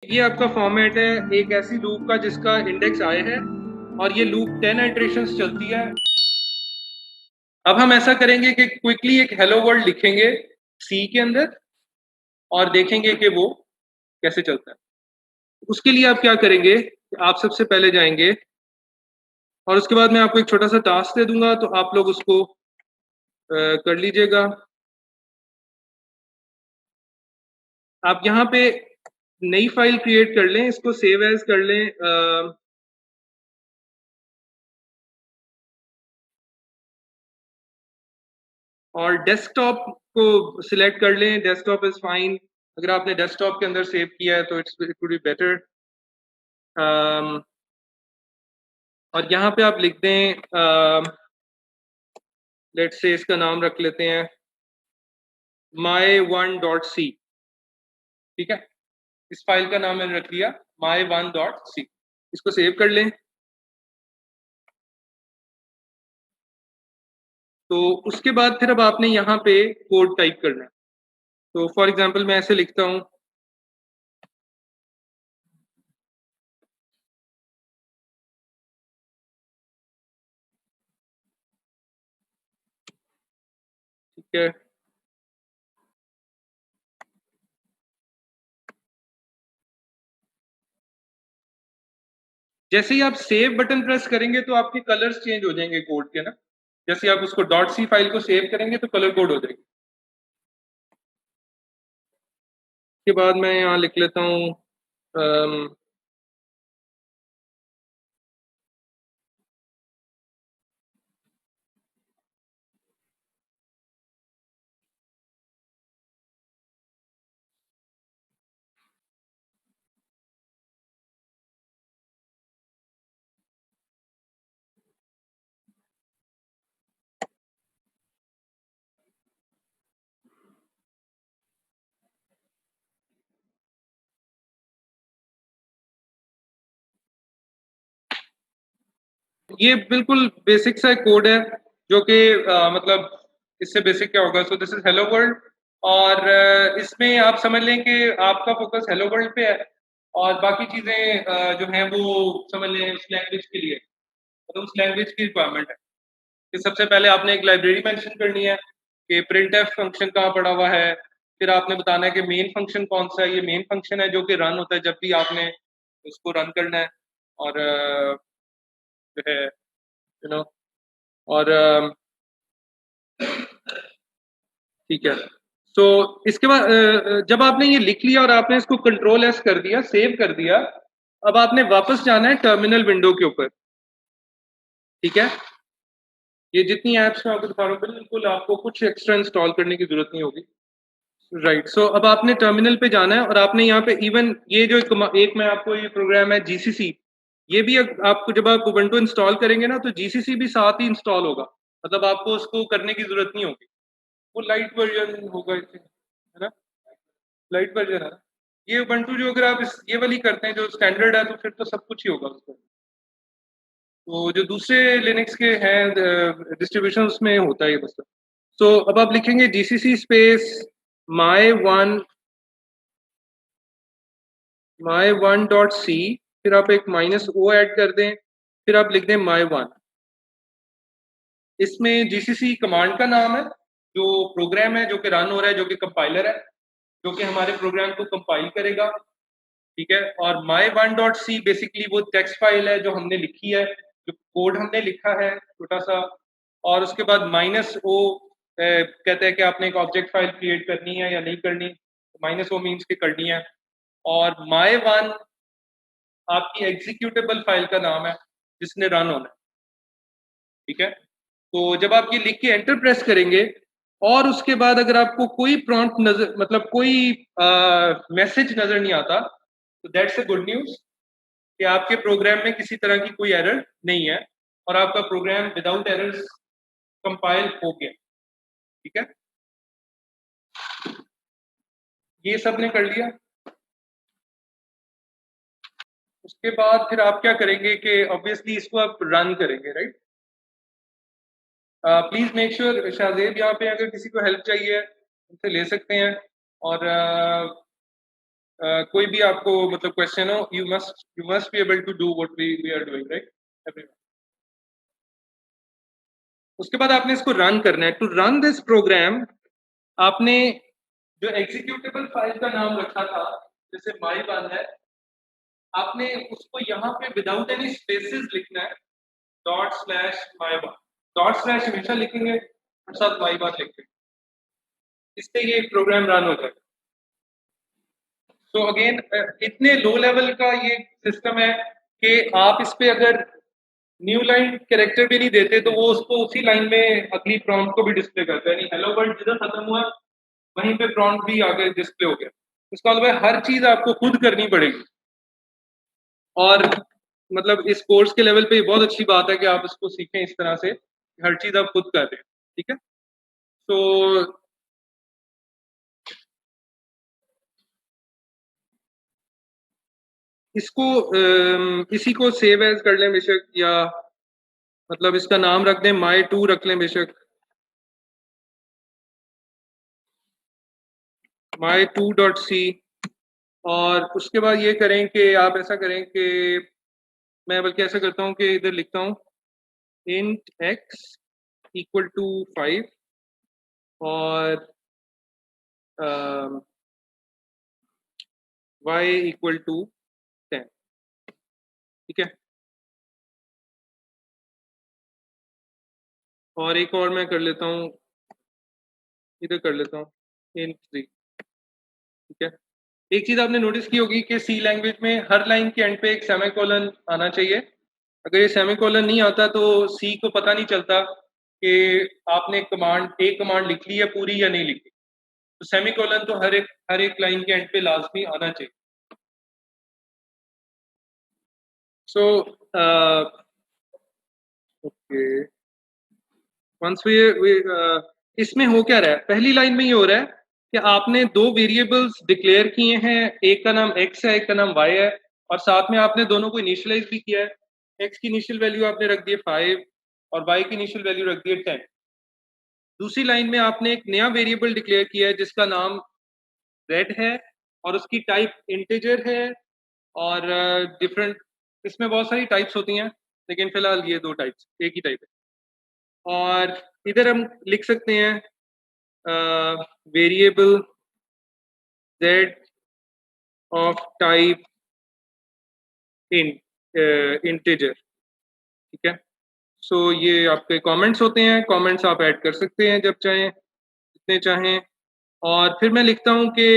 ये आपका फॉर्मेट है एक ऐसी लूप का जिसका इंडेक्स आई है और ये लूप 10 इटरेशंस चलती है। अब हम ऐसा करेंगे कि क्विकली एक हेलो वर्ल्ड लिखेंगे सी के अंदर और देखेंगे कि वो कैसे चलता है। उसके लिए आप क्या करेंगे, आप सबसे पहले जाएंगे और उसके बाद मैं आपको एक छोटा सा टास्क दे दूंगा, तो आप लोग उसको कर लीजिएगा। आप यहाँ पे नई फाइल क्रिएट कर लें, इसको सेव एज कर लें। और डेस्कटॉप को सिलेक्ट कर लें, डेस्कटॉप इज फाइन। अगर आपने डेस्कटॉप के अंदर सेव किया है तो इट वुड बी बेटर। और यहाँ पे आप लिख दें, लेट्स से इसका नाम रख लेते हैं my1.c। ठीक है, इस फाइल का नाम मैंने रख दिया my1.c। इसको सेव कर लें। तो उसके बाद फिर अब आपने यहाँ पे कोड टाइप करना है। तो फॉर एग्जांपल मैं ऐसे लिखता हूँ, ठीक है, जैसे ही आप सेव बटन प्रेस करेंगे तो आपके कलर्स चेंज हो जाएंगे कोड के ना। जैसे आप उसको डॉट सी फाइल को सेव करेंगे तो कलर कोड हो जाएगी। उसके बाद मैं यहाँ लिख लेता हूँ ये बिल्कुल बेसिक सा कोड है जो कि मतलब इससे बेसिक क्या होगा। So this is hello world और इसमें आप समझ लें कि आपका फोकस हेलो वर्ल्ड पे है और बाकी चीजें जो हैं वो समझ लें उस लैंग्वेज के लिए, मतलब उस लैंग्वेज की रिक्वायरमेंट है कि सबसे पहले आपने एक लाइब्रेरी मेंशन करनी है कि प्रिंट एफ फंक्शन कहाँ पड़ा हुआ है। फिर आपने बताना है कि मेन फंक्शन कौन सा है। ये मेन फंक्शन है जो कि रन होता है जब भी आपने उसको रन करना है। और जो है नो और ठीक है। तो इसके बाद जब आपने ये लिख लिया और आपने इसको कंट्रोल एस कर दिया, सेव कर दिया, अब आपने वापस जाना है टर्मिनल विंडो के ऊपर। ठीक है, ये जितनी एप्स मैं आपको दिखा रहा हूँ बिल्कुल आपको कुछ एक्स्ट्रा इंस्टॉल करने की जरूरत नहीं होगी। राइट, सो अब आपने टर्मिनल पे जाना है और आपने यहाँ पे इवन ये जो एक मैं आपको ये प्रोग्राम है जीसीसी, ये भी आपको जब आप उबंटू इंस्टॉल करेंगे ना तो जीसीसी भी साथ ही इंस्टॉल होगा, मतलब आपको उसको करने की जरूरत नहीं होगी। वो लाइट वर्जन होगा इसे, है ना, लाइट वर्जन है। ये उबंटू जो अगर आप ये वाली करते हैं जो स्टैंडर्ड है तो फिर तो सब कुछ ही होगा उसको। तो जो दूसरे लिनक्स के हैं डिस्ट्रीब्यूशन उसमें होता है ये बस। तो अब आप लिखेंगे GCC space my one my1.c, फिर आप एक -o ऐड कर दें, फिर आप लिख दें my1। इसमें जीसीसी कमांड का नाम है, जो प्रोग्राम है जो कि रन हो रहा है, जो कि कंपाइलर है जो कि हमारे प्रोग्राम को कंपाइल करेगा। ठीक है, और my1.c बेसिकली वो टेक्स्ट फाइल है जो हमने लिखी है, जो कोड हमने लिखा है छोटा सा। और उसके बाद -o कहते हैं कि आपने एक ऑब्जेक्ट फाइल क्रिएट करनी है या नहीं करनी। -o मीन्स के करनी है। और my1 आपकी एग्जीक्यूटेबल फाइल का नाम है जिसने रन होना है। ठीक है, तो जब आप ये लिख के एंटर प्रेस करेंगे और उसके बाद अगर आपको कोई प्रॉम्प्ट नजर मतलब कोई मैसेज नजर नहीं आता तो दैट्स अ गुड न्यूज कि आपके प्रोग्राम में किसी तरह की कोई एरर नहीं है और आपका प्रोग्राम विदाउट एरर्स कंपाइल हो गया। ठीक है, ये सब ने कर लिया। उसके बाद फिर आप क्या करेंगे कि ऑब्वियसली इसको आप रन करेंगे, right. Please make sure Shahzeb यहाँ पे अगर किसी को हेल्प चाहिए उनसे ले सकते हैं। और कोई भी आपको मतलब क्वेश्चन हो, you must be able to do what we are doing, right everyone. उसके बाद आपने इसको रन करना है। टू रन दिस प्रोग्राम आपने जो एग्जीक्यूटेबल फाइल का नाम रखा था, जैसे माई वन है, आपने उसको यहाँ पे विदाउट एनी स्पेसेस लिखना है, dot slash my one. Dot slash हमेशा लिखेंगे और साथ माई वन लिखेंगे, इससे ये प्रोग्राम रन हो जाएगा। तो अगेन इतने लो लेवल का ये सिस्टम है कि आप इस पे अगर न्यू लाइन कैरेक्टर भी नहीं देते तो वो उसको उसी लाइन में अगली प्रॉम्प्ट को भी डिस्प्ले करता है। यानी हेलो वर्ल्ड जिधर खत्म हुआ वहीं पे प्रॉम्प्ट भी आगे डिस्प्ले हो गया। इसका मतलब है हर चीज आपको खुद करनी पड़ेगी। और मतलब इस कोर्स के लेवल पे ये बहुत अच्छी बात है कि आप इसको सीखें इस तरह से, हर चीज आप खुद कर रहे हैं। ठीक है, तो इसको इसी को सेव एज कर लें बेशक, या मतलब इसका नाम रख दें माई टू रख लें बेशक, माई टू डॉट सी। और उसके बाद ये करें कि आप ऐसा करें कि मैं बल्कि ऐसा करता हूँ कि इधर लिखता हूँ इंट एक्स इक्वल टू 5 और वाई इक्वल टू 10। ठीक है, और एक और मैं कर लेता हूँ, इधर कर लेता हूँ इंट 3। ठीक है, एक चीज आपने नोटिस की होगी कि सी लैंग्वेज में हर लाइन के एंड पे एक सेमीकोलन आना चाहिए। अगर ये सेमीकोलन नहीं आता तो सी को पता नहीं चलता कि आपने कमांड लिख ली है पूरी या नहीं लिखी। तो सेमीकोलन तो हर एक लाइन के एंड पे लाजमी आना चाहिए। सो ओके, वंस वी इसमें हो क्या रहा है, पहली लाइन में ये हो रहा है कि आपने दो वेरिएबल्स डिक्लेयर किए हैं, एक का नाम x है, एक का नाम y है, और साथ में आपने दोनों को इनिशियलाइज भी किया है। x की इनिशियल वैल्यू आपने रख दी है 5 और y की इनिशियल वैल्यू रख दी है 10। दूसरी लाइन में आपने एक नया वेरिएबल डिक्लेयर किया है जिसका नाम z है और उसकी टाइप इंटीजर है, और डिफरेंट इसमें बहुत सारी टाइप्स होती हैं, लेकिन फिलहाल ये दो टाइप्स, एक ही टाइप है। और इधर हम लिख सकते हैं variable z of type integer. ठीक है, सो ये आपके कमेंट्स होते हैं, कमेंट्स आप ऐड कर सकते हैं जब चाहें, जितने चाहें। और फिर मैं लिखता हूं कि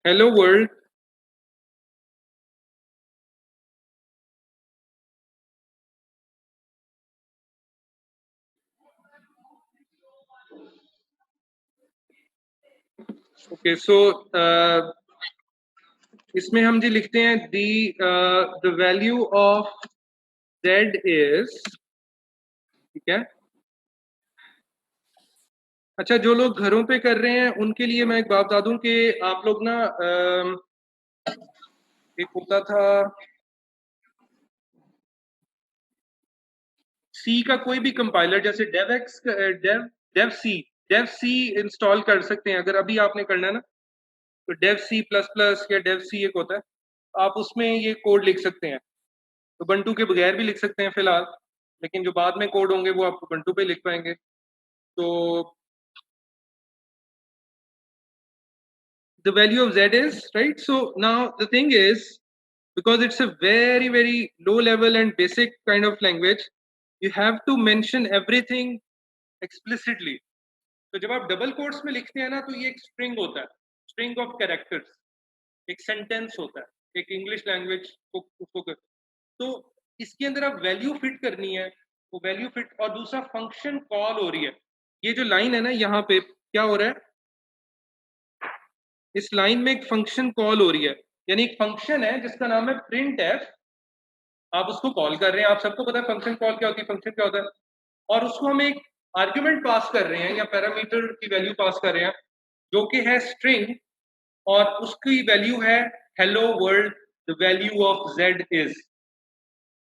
हेलो वर्ल्ड ओके। सो इसमें हम जी लिखते हैं the value of z is, ठीक है। अच्छा, जो लोग घरों पे कर रहे हैं उनके लिए मैं एक बात बता दूं कि आप लोग ना एक होता था सी का कोई भी कंपाइलर, जैसे डेवएक्स डेव सी इंस्टॉल कर सकते हैं। अगर अभी आपने करना है ना तो डेव सी प्लस प्लस या डेव सी एक होता है, आप उसमें ये कोड लिख सकते हैं। तो बंटू के बगैर भी लिख सकते हैं फिलहाल, लेकिन जो बाद में कोड होंगे वो आपको बंटू पे लिख पाएंगे। तो the value of z is right. So now the thing is, because it's a very very low level and basic kind of language, you have to mention everything explicitly. तो जब आप डबल कोट्स में लिखते हैं ना तो ये एक स्ट्रिंग होता है, स्ट्रिंग ऑफ कैरेक्टर्स, एक सेंटेंस होता है, एक इंग्लिश लैंग्वेज को उसको कर। तो इसके अंदर आप वैल्यू फिट करनी है, वो वैल्यू फिट, और दूसरा फंक्शन कॉल हो रही है। ये जो लाइन है ना यहाँ पे क्या हो रहा है, इस लाइन में एक फंक्शन कॉल हो रही है, यानी एक फंक्शन है जिसका नाम है प्रिंट एफ, आप उसको कॉल कर रहे हैं। आप सबको पता है फंक्शन कॉल क्या होती है, फंक्शन क्या होता है, और उसको हम एक आर्ग्यूमेंट पास कर रहे हैं या पैरामीटर की वैल्यू पास कर रहे हैं जो कि है स्ट्रिंग, और उसकी वैल्यू है hello world, the value of Z is.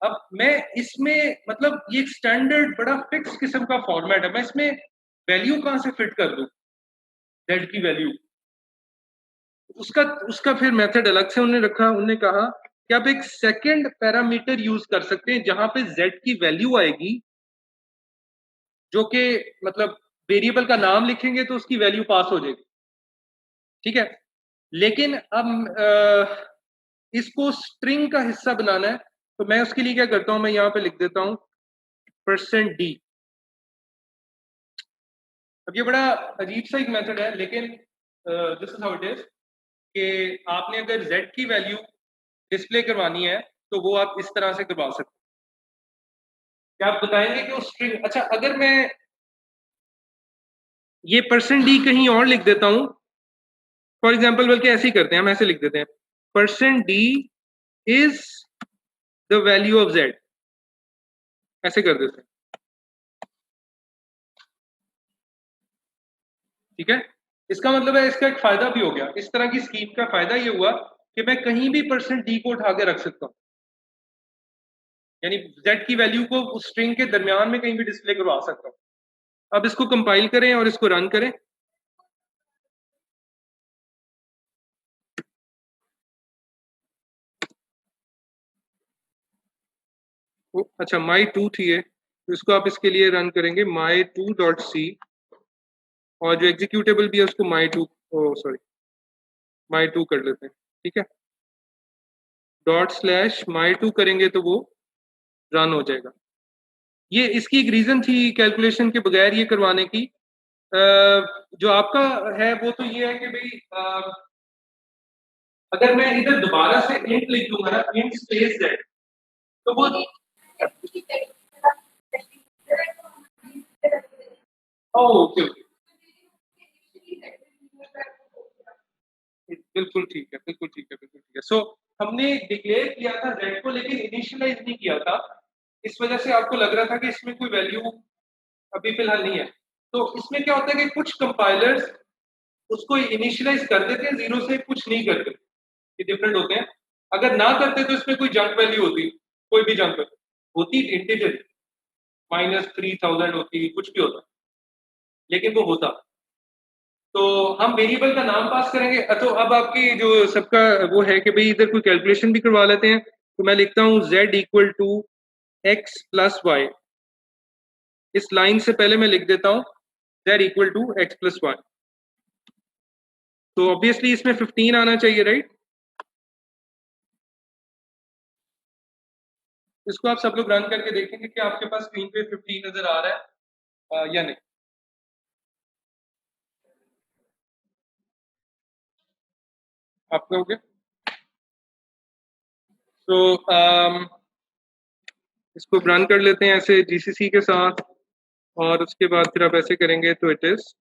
अब मैं इसमें मतलब ये स्टैंडर्ड बड़ा फिक्स किस्म का फॉर्मेट है, मैं इसमें वैल्यू कहां से फिट कर दूं जेड की वैल्यू। उसका उसका फिर मेथड अलग से उन्होंने रखा, उन्होंने कहा कि आप एक सेकंड पैरामीटर यूज कर सकते हैं जहां पे z की वैल्यू आएगी, जो कि मतलब वेरिएबल का नाम लिखेंगे तो उसकी वैल्यू पास हो जाएगी, ठीक है। लेकिन अब इसको स्ट्रिंग का हिस्सा बनाना है, तो मैं उसके लिए क्या करता हूं, मैं यहाँ पे लिख देता हूं %d। अब ये बड़ा अजीब सा एक मेथड है, लेकिन this is how it is कि आपने अगर z की वैल्यू डिस्प्ले करवानी है तो वो आप इस तरह से करवा सकते हैं। क्या आप बताएंगे कि वो स्ट्रिंग, अच्छा अगर मैं ये %d कहीं और लिख देता हूं, फॉर एग्जाम्पल, बल्कि ऐसे ही करते हैं, हम ऐसे लिख देते हैं %d is the value of z, ऐसे कर देते हैं, ठीक है। इसका मतलब है इसका एक फायदा भी हो गया, इस तरह की स्कीम का फायदा ये हुआ कि मैं कहीं भी %d को उठा के रख सकता हूं, यानी z की वैल्यू को उस स्ट्रिंग के दरमियान में कहीं भी डिस्प्ले करवा सकता हूं। अब इसको कंपाइल करें और इसको रन करें। अच्छा my2 थी ये, तो इसको आप इसके लिए रन करेंगे my2.c, और जो एग्जीक्यूटेबल भी है उसको my2, सॉरी my2 कर लेते हैं, ठीक है। ./my2 करेंगे तो वो रन हो जाएगा। ये इसकी एक रीजन थी कैलकुलेशन के बगैर ये करवाने की। जो आपका है वो तो ये है कि भाई अगर मैं इधर दोबारा से इंट लिख दूंगा ना, इंट स्पेस z, तो वो ओके ओके, बिल्कुल ठीक है, बिल्कुल ठीक है, बिल्कुल ठीक है। सो हमने डिक्लेयर किया था z को, लेकिन इनिशियलाइज नहीं किया था, इस वजह से आपको लग रहा था कि इसमें कोई वैल्यू अभी फिलहाल नहीं है। तो इसमें क्या होता है कि कुछ कंपाइलर्स उसको इनिशियलाइज कर देते हैं जीरो से, कुछ नहीं करते, ये डिफरेंट होते हैं। अगर ना करते तो इसमें कोई जंक वैल्यू होती, कोई भी जंक होती, इंटीजर -3000 होती, कुछ भी होता, लेकिन वो होता। तो हम वेरिएबल का नाम पास करेंगे। तो अब आपकी जो सबका वो है कि भाई इधर कोई कैलकुलेशन भी करवा लेते हैं, तो मैं लिखता हूँ z equal to x plus Y. इस लाइन से पहले मैं लिख देता हूँ z equal to x plus Y. तो ऑब्वियसली इसमें 15 आना चाहिए, राइट। इसको आप सब लोग रन करके देखेंगे कि आपके पास स्क्रीन पे 15 नजर आ रहा है या नहीं। आपका हो गया। तो इसको रन कर लेते हैं ऐसे जीसीसी के साथ, और उसके बाद फिर आप ऐसे करेंगे तो it is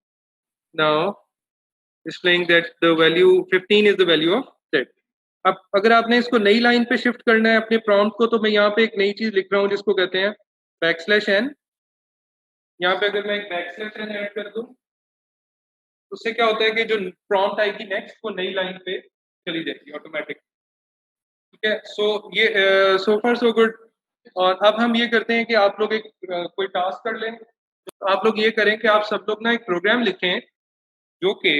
now displaying that the value 15 is the value of z। अब अगर आपने इसको नई लाइन पे शिफ्ट करना है अपने प्रॉम्प्ट को, तो मैं यहाँ पे एक नई चीज लिख रहा हूँ जिसको कहते हैं \n। यहाँ पे अगर मैं एक \n ऐड कर दूं, उससे क्या होता है कि जो प्रॉम्प्ट आएगी नेक्स्ट, वो नई लाइन पे चली जाएगी ऑटोमेटिक, ठीक है। सो ये सो फार सो गुड। और अब हम ये करते हैं कि आप लोग एक कोई टास्क कर लें। तो आप लोग ये करें कि आप सब लोग ना एक प्रोग्राम लिखें जो कि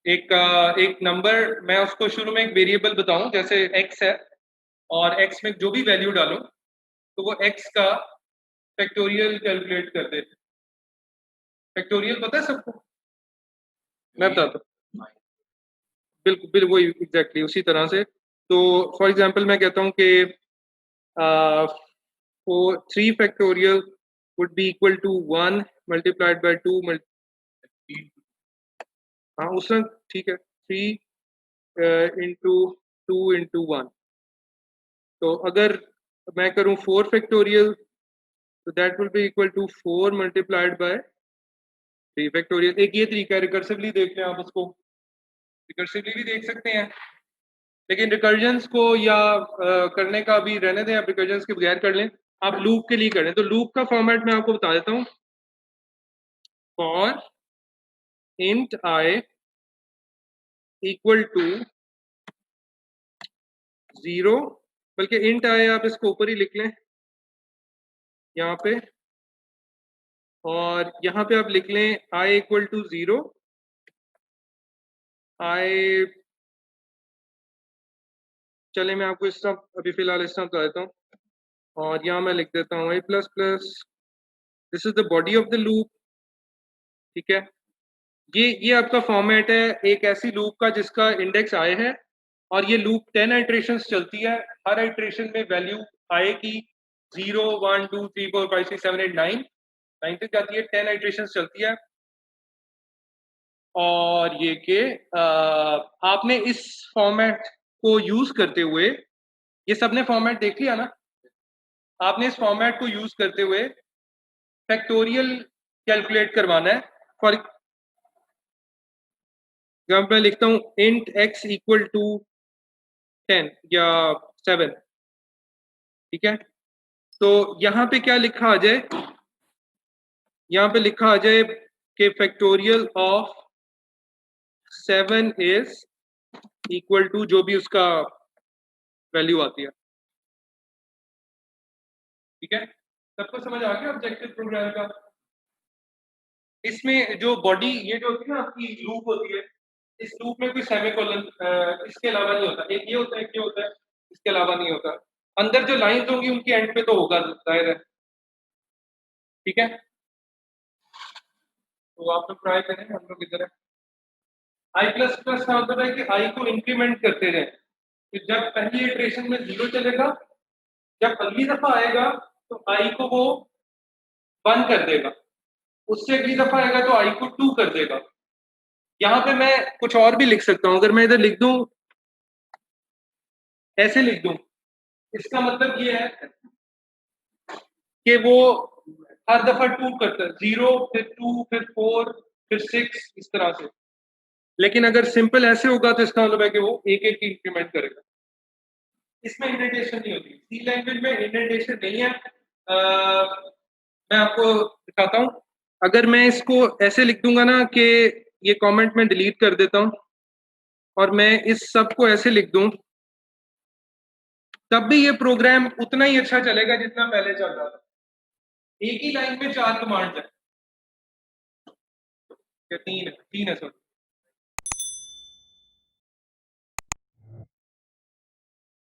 एक नंबर, मैं उसको शुरू में एक वेरिएबल बताऊं, जैसे x है, और x में जो भी वैल्यू डालूं तो वो x का फैक्टोरियल कैलकुलेट कर दे। फैक्टोरियल पता है सबको? मैं बताता हूँ, बिल्कुल बिल्कुल वही एग्जैक्टली उसी तरह से। तो फॉर एग्जांपल मैं कहता हूँ कि 3 factorial would be equal to 1 multiplied by 2 हाँ उस तरह, ठीक है, 3 इंटू 2 इंटू 1। तो अगर मैं करूँ 4 फैक्टोरियल, तो that will be equal to 4 multiplied by 3 factorial. एक ये तरीका है, रिकर्सिवली देख लें आप उसको, रिकर्सिवली भी देख सकते हैं, लेकिन रिकर्जन्स को या करने का अभी रहने दें, आप रिकर्जन्स के बगैर कर लें। आप लूप के लिए करें तो लूप का फॉर्मेट मैं आपको बता देता हूँ। For int I equal to 0, बल्कि इंट आई आप इसको ऊपर ही लिख लें यहाँ पे, और यहाँ पे आप लिख लें आई इक्वल टू 0 आई, चले मैं आपको इस तरह अभी फिलहाल इस तरह बता देता हूँ, और यहाँ मैं लिख देता हूँ i plus plus, this is the body of the loop. ठीक है, ये आपका फॉर्मेट है एक ऐसी लूप का जिसका इंडेक्स आई है, और ये लूप 10 इटरेशंस चलती है। हर इटरेशन में वैल्यू आई की 0 1 2 3 4 5 6 7 8 9 9 तक जाती है, 10 इटरेशंस चलती है। और ये कि आपने इस फॉर्मेट को यूज करते हुए, ये सबने फॉर्मेट देख लिया ना, आपने इस फॉर्मेट को यूज करते हुए फैक्टोरियल कैलकुलेट करवाना है। फॉर जब मैं लिखता हूँ इंट x इक्वल टू 10 या 7, ठीक है, तो यहाँ पे क्या लिखा आ जाए, यहाँ पे लिखा आ जाए कि factorial of 7 is equal to जो भी उसका वैल्यू आती है। ठीक है, सबको समझ आ गया ऑब्जेक्टिव प्रोग्राम का? इसमें जो बॉडी ये जो होती है ना आपकी लूप होती है, इस लूप में कोई सेमीकोलन इसके अलावा नहीं होता, एक ये होता है, एक ये होता है, इसके अलावा नहीं होता। अंदर जो लाइंस होंगी उनकी एंड पे तो होगा जाहिर है। ठीक है, तो आप लोग ट्राई करें, हम लोग इधर है। आई प्लस प्लस का मतलब है कि आई को इंक्रीमेंट करते रहें, कि जब पहली इटरेशन में 0 चलेगा, जब अगली दफा आएगा तो आई को वो 1 कर देगा, उससे अगली दफा आएगा तो आई को 2 कर देगा। यहाँ पे मैं कुछ और भी लिख सकता हूँ, अगर मैं इधर लिख दूं, ऐसे लिख दूं, इसका मतलब ये है कि वो हर दफा 2 करता है, 0 फिर 2 फिर 4 फिर 6 इस तरह से। लेकिन अगर सिंपल ऐसे होगा तो इसका मतलब है कि वो एक एक इंक्रीमेंट करेगा। इसमें इंडेंटेशन नहीं होती, सी लैंग्वेज में इंडेंटेशन नहीं है। मैं आपको दिखाता हूँ, अगर मैं इसको ऐसे लिख दूंगा ना कि ये कमेंट में डिलीट कर देता हूँ और मैं इस सब को ऐसे लिख दूं, तब भी ये प्रोग्राम उतना ही अच्छा चलेगा जितना पहले चल रहा था। एक ही लाइन में 4 कमांड है, या 3 है, 3 है सर।